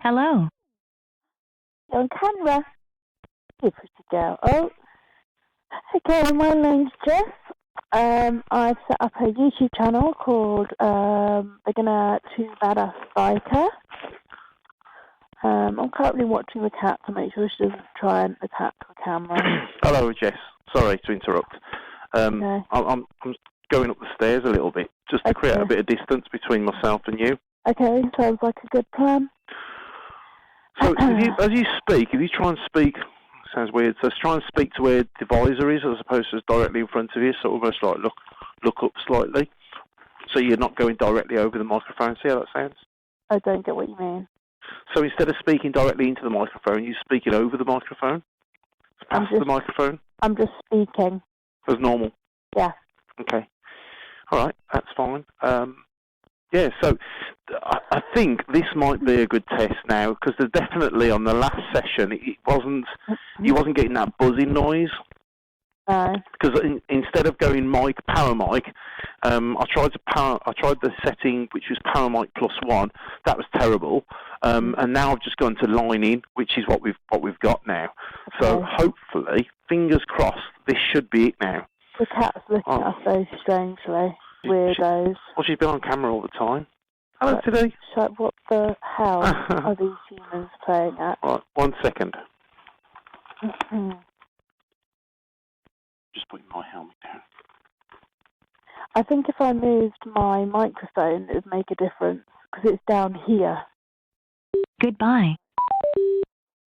Hello. You're on camera. You pretty girl. Oh, okay, my name's Jess. I've set up a YouTube channel called Beginner to Badass Biker. I'm currently watching the cat to make sure she doesn't try and attack the camera. Hello, Jess. Sorry to interrupt. Okay. I'm going up the stairs a little bit, just to create a bit of distance between myself and you. Okay, sounds like a good plan. So, as you speak, if you try and speak, sounds weird, so try and speak to where the visor is as opposed to directly in front of you, so almost like look up slightly, so you're not going directly over the microphone. See how that sounds? I don't get what you mean. So instead of speaking directly into the microphone, you're speaking over the microphone? Past the microphone? I'm just speaking. As normal? Yeah. Okay. All right, that's fine. Yeah, so I think this might be a good test now, because there's definitely on the last session, you wasn't getting that buzzing noise. Because instead of going power mic, I tried the setting which was power mic +1. That was terrible. And now I've just gone to line in, which is what we've got now. Okay. So hopefully, fingers crossed, this should be it now. The cat's looking at us very strangely. Weirdos. She's been on camera all the time. Hello, today. What the hell are these humans playing at? Right, 1 second. Just putting my helmet down. I think if I moved my microphone, it would make a difference, because it's down here. Goodbye.